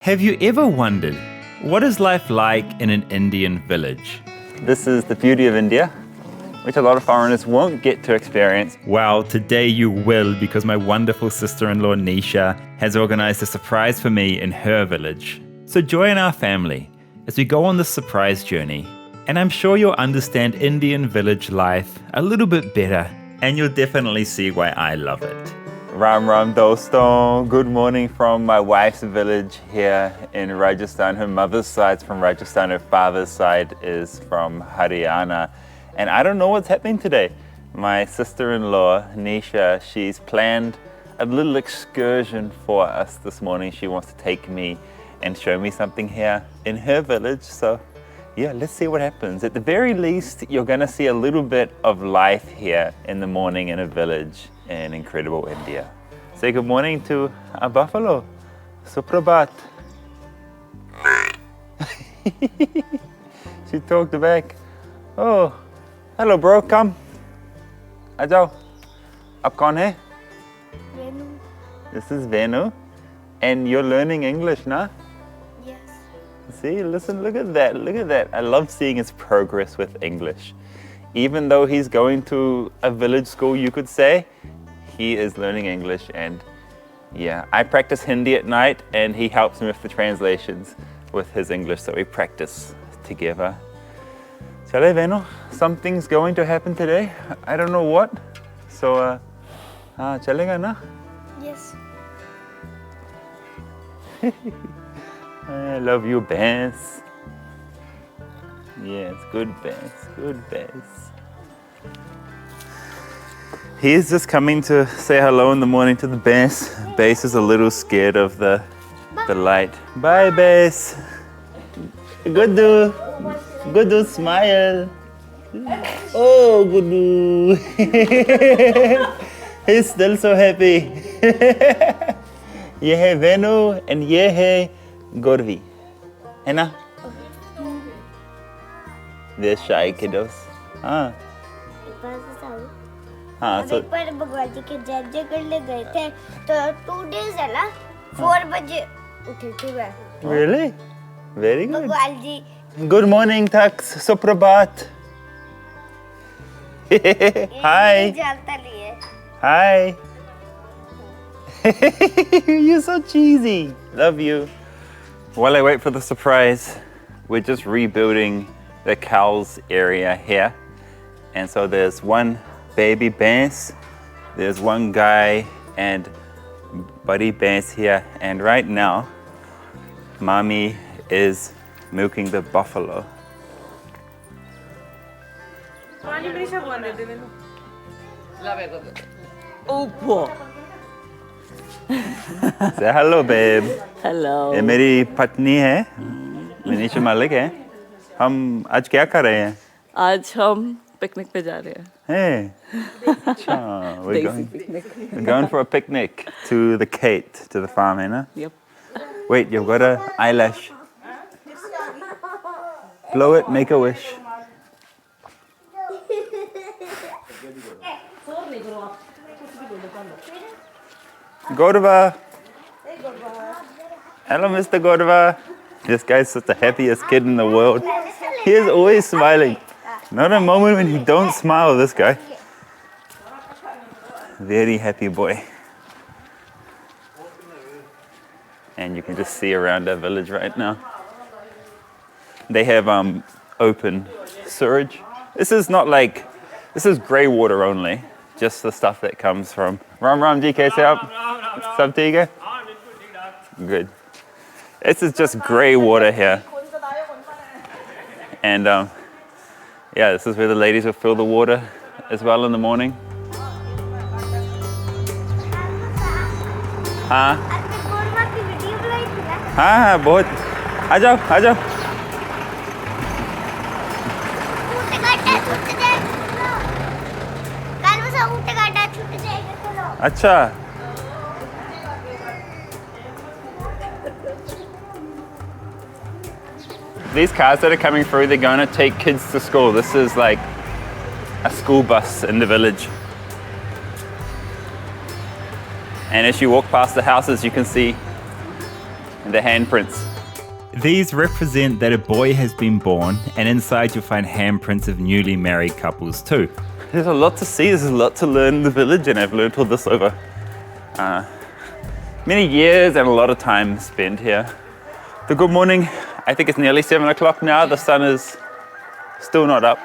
Have you ever wondered, what is life like in an Indian village? This is the beauty of India, which a lot of foreigners won't get to experience. Well, today you will, because my wonderful sister-in-law Nisha has organized a surprise for me in her village. So join our family as we go on this surprise journey, and I'm sure you'll understand Indian village life a little bit better, and you'll definitely see why I love it. Ram Ram Doston, good morning from my wife's village here in Rajasthan. Her mother's side's from Rajasthan, her father's side is from Haryana. And I don't know what's happening today. My sister-in-law, Nisha, she's planned a little excursion for us this morning. She wants to take me and show me something here in her village. So yeah, let's see what happens. At the very least, you're gonna see a little bit of life here in the morning in a village in incredible India. Say good morning to a buffalo. Suprabhat. She talked back. Oh, hello bro, come. Ajao. Ab kaun hai? Venu. This is Venu. And you're learning English, na? Yes. See, listen, look at that, look at that. I love seeing his progress with English. Even though he's going to a village school, you could say, he is learning English. And yeah, I practice Hindi at night and he helps me with the translations with his English, so we practice together. Chale Venu, something's going to happen today. I don't know what. So, chalega na? Yes. I love you, Bass. Yes, good Bass, good Bass. He's just coming to say hello in the morning to the Bass. Bass is a little scared of the light. Bye, Bass. Gudu, smile. Oh, Gudu. He's still so happy. Ye hai Venu and ye hai Gorvi. Hai na? They're shy kiddos. हाँ. हाँ, so पर भगवान जी के जय करने गए थे तो 2 days है ना 4 बजे उठी थी मैं. Really? Very good. भगवान जी. Good morning, Tux. Suprabhat. Hi. जानता नहीं है. Hi. You're so cheesy. Love you. While I wait for the surprise, we're just rebuilding the cows area here. And so there's one baby Bass, there's one guy and buddy Bass here. And right now, Mommy is milking the buffalo. Say hello, babe. Hello. ये मेरी पत्नी है, मनीषा मलिक है. हम आज क्या कर रहे हैं? आज हम पिकनिक पे जा रहे हैं. Hey. We're going for a picnic to the khet, to the farm, है ना? Yep. Wait, you've got an eyelash. Blow it, make a wish. Godava. Hello, Mr. Godava. This guy's such the happiest kid in the world. He is always smiling. Not a moment when he don't smile, this guy. Very happy boy. And you can just see around our village right now. They have open sewage. This is grey water only. Just the stuff that comes from Ram ji, kaise aap? Sab theek hai? Good. This is just grey water here. And yeah, this is where the ladies will fill the water as well in the morning. हाँ हाँ बहुत. आ जाओ आ जाओ. अच्छा. These cars that are coming through, they're going to take kids to school. This is like a school bus in the village. And as you walk past the houses, you can see the handprints. These represent that a boy has been born, and inside you'll find handprints of newly married couples too. There's a lot to see, there's a lot to learn in the village, and I've learned all this over many years and a lot of time spent here. So good morning. I think it's nearly 7 o'clock now. The sun is still not up.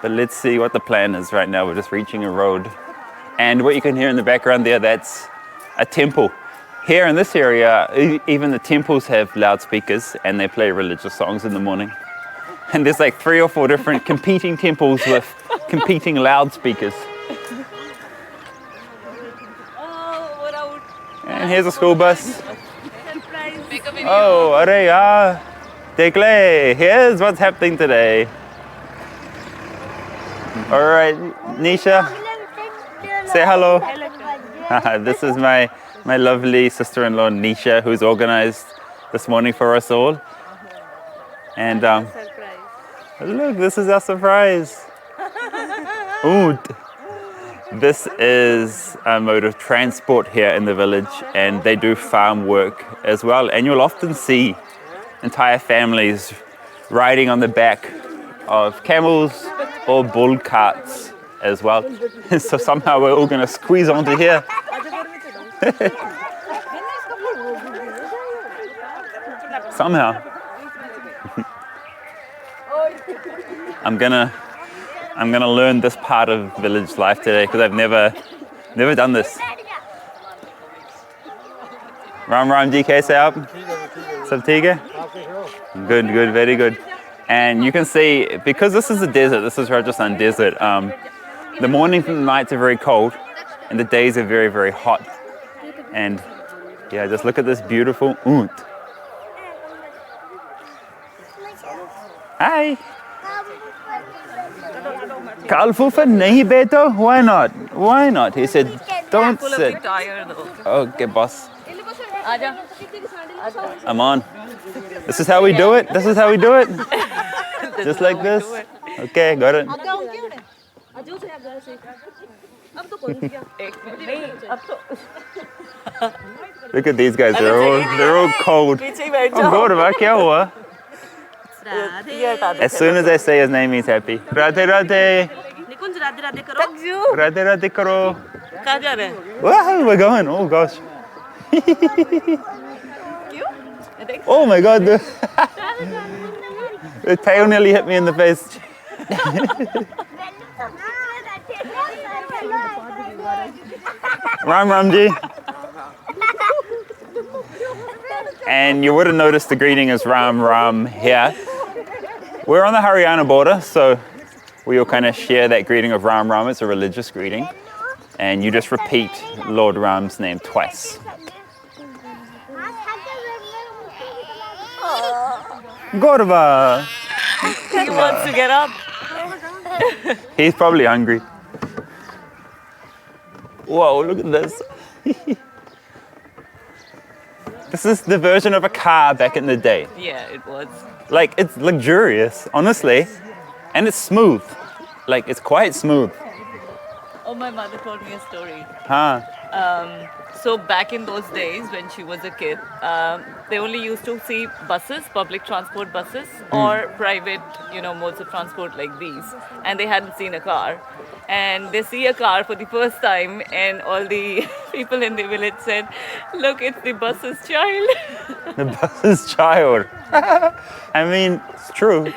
But let's see what the plan is right now. We're just reaching a road. And what you can hear in the background there, that's a temple. Here in this area, even the temples have loudspeakers and they play religious songs in the morning. And there's like 3 or 4 different competing temples with competing loudspeakers. And here's a school bus. Oh, Areya, Dekle, here's what's happening today. All right, Nisha, say hello. This is my lovely sister-in-law, Nisha, who's organized this morning for us all. And look, this is our surprise. Oot. This is a mode of transport here in the village, and they do farm work as well. And you'll often see entire families riding on the back of camels or bull carts as well. So somehow we're all going to squeeze onto here. Somehow. I'm gonna learn this part of village life today because I've never done this. Ram Ram ji kaise aap? Sab theek hai? Good, very good. And you can see, because this is a desert, this is Rajasthan desert, the mornings and the nights are very cold and the days are very, very hot. And yeah, just look at this beautiful oont. Hi. Karl Fufa, nahi beto? Why not? Why not? He said, don't sit. Okay, boss. I'm on. This is how we do it. This is how we do it. Just like this. Okay, got it. Look at these guys. They're all cold. Oh God, kya hua? As soon as I say his name, he's happy. Radhe Radhe. Radhe Radhe karo. Wow, we're going. Oh gosh. Oh my God. The tail nearly hit me in the face. Ram Ramji. And you would have noticed the greeting is Ram Ram here. We're on the Haryana border, so we all kind of share that greeting of Ram Ram. It's a religious greeting. And you just repeat Lord Ram's name twice. Gorba! He wants to get up. He's probably hungry. Whoa, look at this. This is the version of a car back in the day. Yeah, it was. Like, it's luxurious, honestly. And it's smooth. Like, it's quite smooth. Oh, my mother told me a story. Huh? So back in those days when she was a kid, they only used to see buses, public transport buses, or private, modes of transport like these. And they hadn't seen a car. And they see a car for the first time, and all the people in the village said, look, it's the bus's child. The bus's child. I mean, it's true.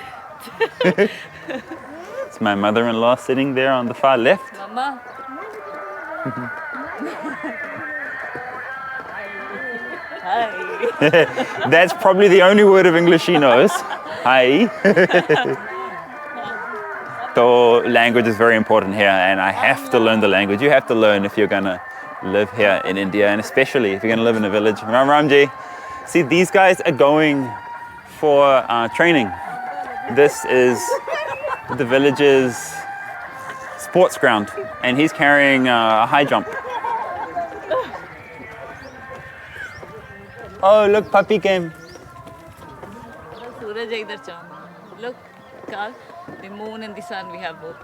It's my mother-in-law sitting there on the far left. Mama. Hi. That's probably the only word of English she knows. Hi. So language is very important here, and I have to learn the language. You have to learn if you're going to live here in India, and especially if you're going to live in a village. Ram Ramji. See, these guys are going for training. This is the village's sports ground, and he's carrying a high jump. Oh, look, puppy came. Look, Karl, the moon and the sun, we have both.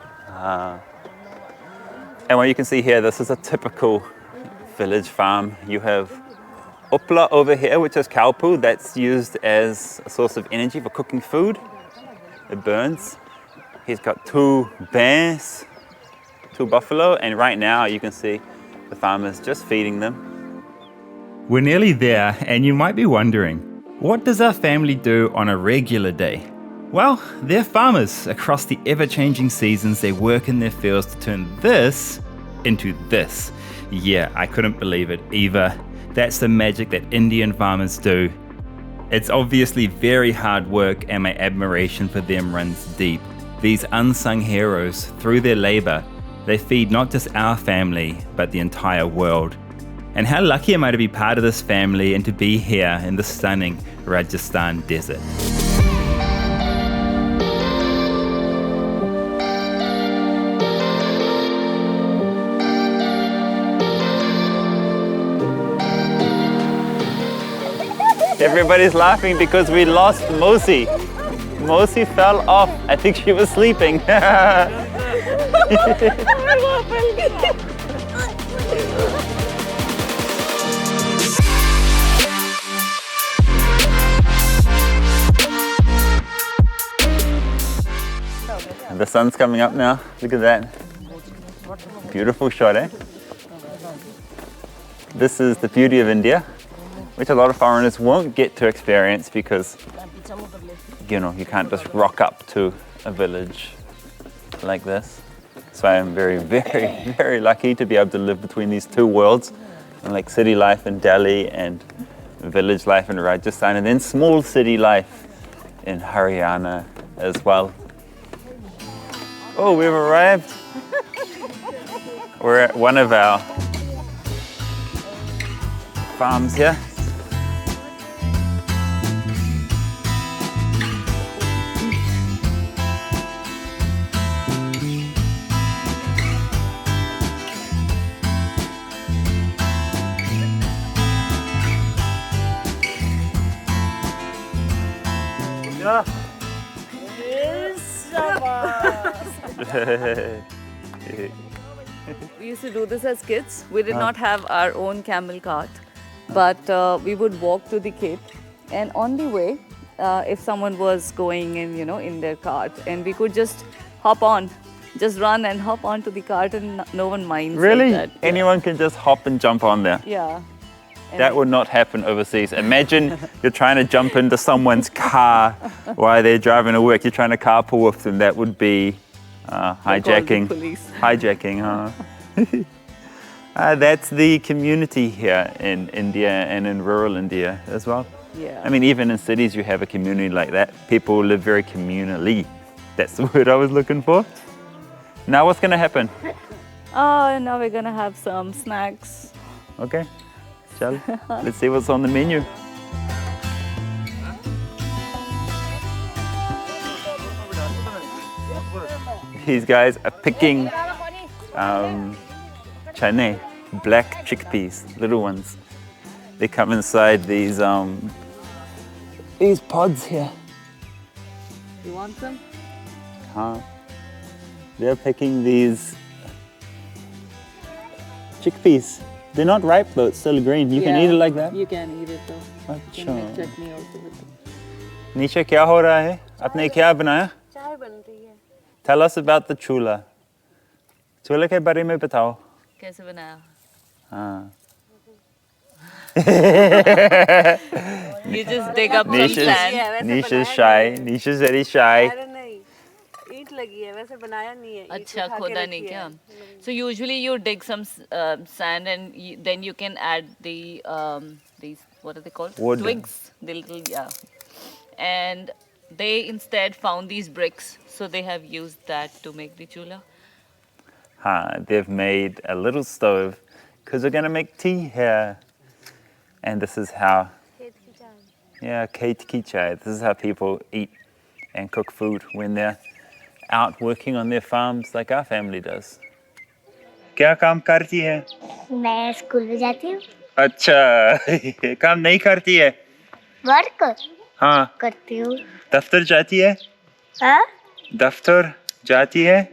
And what you can see here, this is a typical village farm. You have upla over here, which is cow poo. That's used as a source of energy for cooking food. It burns. He's got 2 bears, 2 buffalo, and right now you can see the farmer's just feeding them. We're nearly there, and you might be wondering, what does our family do on a regular day? Well, they're farmers. Across the ever-changing seasons, they work in their fields to turn this into this. Yeah, I couldn't believe it either. That's the magic that Indian farmers do. It's obviously very hard work, and my admiration for them runs deep. These unsung heroes, through their labor, they feed not just our family, but the entire world. And how lucky am I to be part of this family and to be here in the stunning Rajasthan desert. Everybody's laughing because we lost Mosi. Mosi fell off. I think she was sleeping. The sun's coming up now. Look at that. Beautiful shot, eh? This is the beauty of India, which a lot of foreigners won't get to experience because, you know, you can't just rock up to a village like this. So I'm very, very, very lucky to be able to live between these 2 worlds, like city life in Delhi and village life in Rajasthan, and then small city life in Haryana as well. Oh, we've arrived. We're at one of our farms here. We used to do this as kids. We did not have our own camel cart, but we would walk to the khet, and on the way, if someone was going in their cart, and we could just hop on, just run and hop onto the cart, and no one minds. Really? Like that. Anyone can just hop and jump on there? Yeah. That would not happen overseas. Imagine you're trying to jump into someone's car while they're driving to work. You're trying to carpool with them. That would be hijacking. Police. Hijacking, huh? That's the community here in India and in rural India as well. Yeah. I mean, even in cities, you have a community like that. People live very communally. That's the word I was looking for. Now what's going to happen? Oh, now we're gonna have some snacks. Okay. Chal. Let's see what's on the menu. These guys are picking chane, black chickpeas, little ones. They come inside these pods here. You want some? They're picking these chickpeas. They're not ripe though, it's still green. You can eat it like that? You can eat it though. You can make अच्छा chutney also with it. नीचे क्या हो रहा है? आपने क्या बनाया? चाय बन रही है. Tell us about the chula. चूल्हे के बारे में बताओ. कैसे बनाया? हाँ. You just dig up some sand. Nisha's shy. Nisha's very shy. ईंट लगी है वैसे बनाया नहीं है. अच्छा खोदा नहीं क्या? So usually you dig some sand and then you can add the these what are they called? Wood. Twigs. The little and they instead found these bricks, so they have used that to make the chula. They've made a little stove because they're gonna make tea here, and this is how. Khet ki chai. This is how people eat and cook food when they're out working on their farms like our family does. क्या काम करती है? मैं school में जाती हूँ. अच्छा काम नहीं करती है? वर्क हाँ करती हूँ. दफ्तर जाती है? हाँ? दफ्तर जाती है?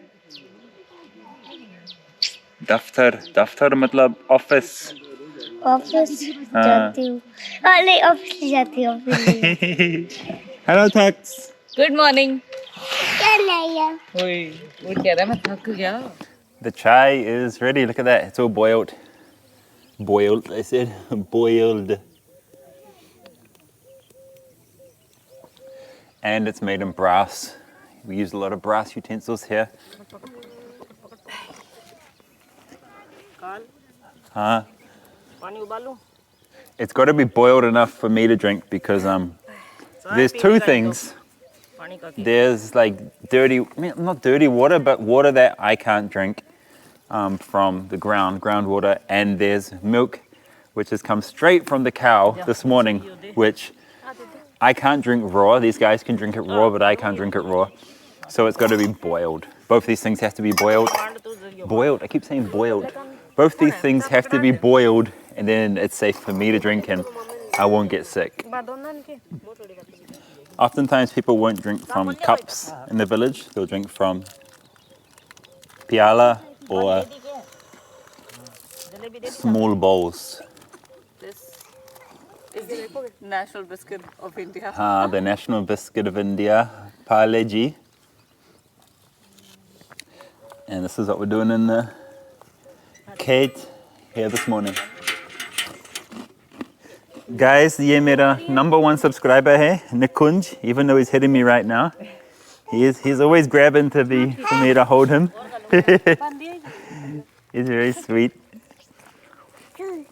दफ्तर मतलब ऑफिस. ऑफिस जाती हूँ नहीं ऑफिस जाती हूँ office Hello, Tux. Good morning. क्या नहीं है वो कह रहा है मैं थक गया. The chai is ready. Look at that. It's all boiled. Boiled, I said. Boiled. And it's made in brass. We use a lot of brass utensils here. Karl, Huh? पानी उबालूं? It's got to be boiled enough for me to drink because there's two things. पानी का क्या? There's like dirty, not dirty water, but water that I can't drink from the groundwater. And there's milk, which has come straight from the cow this morning, which I can't drink raw. These guys can drink it raw, but I can't drink it raw. So it's got to be boiled. Both these things have to be boiled. Boiled, I keep saying boiled. Both these things have to be boiled, and then it's safe for me to drink and I won't get sick. Oftentimes people won't drink from cups in the village. They'll drink from piala or small bowls. This is the national biscuit of India. The national biscuit of India, Parle-G. And this is what we're doing in the khet here this morning. Guys, ये मेरा #1 subscriber है, Nikunj, even though he's hitting me right now. He's always grabbing for me to hold him. He's very sweet.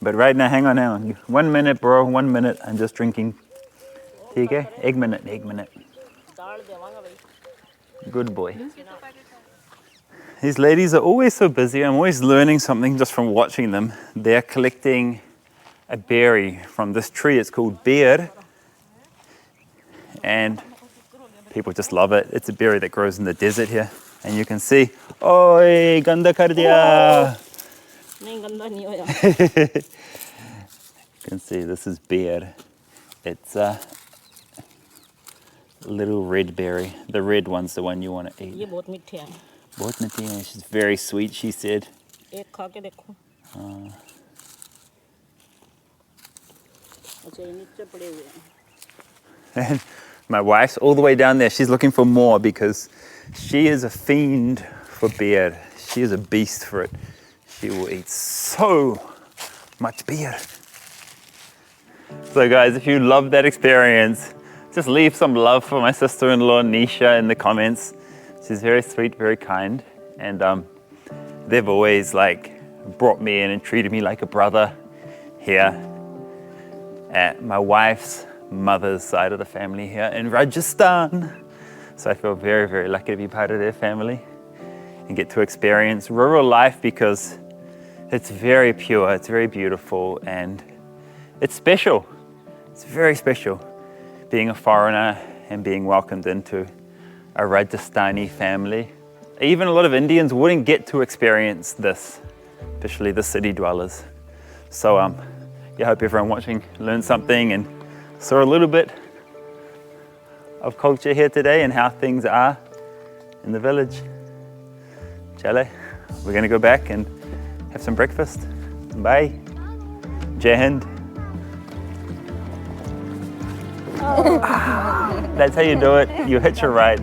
But right now, hang on. 1 minute, bro, 1 minute. I'm just drinking. ठीक है? एक minute. Good boy. These ladies are always so busy. I'm always learning something just from watching them. They're collecting a berry from this tree. It's called beer. And people just love it. It's a berry that grows in the desert here. And you can see, oi, ganda kar diya. नहीं गंदा नहीं होया. You can see this is beer. It's a little red berry. The red one's the one you want to eat. ये बहुत मीठे हैं. बहुत मीठी है. She's very sweet, she said. एक खा के देखो. अच्छा ये नीचे पड़े हुए हैं. And my wife's all the way down there. She's looking for more because she is a fiend for beer. She is a beast for it. She will eat so much beer. So guys, if you love that experience, just leave some love for my sister-in-law Nisha in the comments. She's very sweet, very kind, and they've always brought me in and treated me like a brother here at my wife's mother's side of the family here in Rajasthan. So I feel very, very lucky to be part of their family and get to experience rural life because it's very pure, it's very beautiful, and it's special. It's very special being a foreigner and being welcomed into a Rajasthani family. Even a lot of Indians wouldn't get to experience this, especially the city dwellers. So I hope everyone watching learned something and saw a little bit of culture here today and how things are in the village. Chale, we're gonna go back and have some breakfast. Bye. Jai Hind. That's how you do it. You hitch a ride.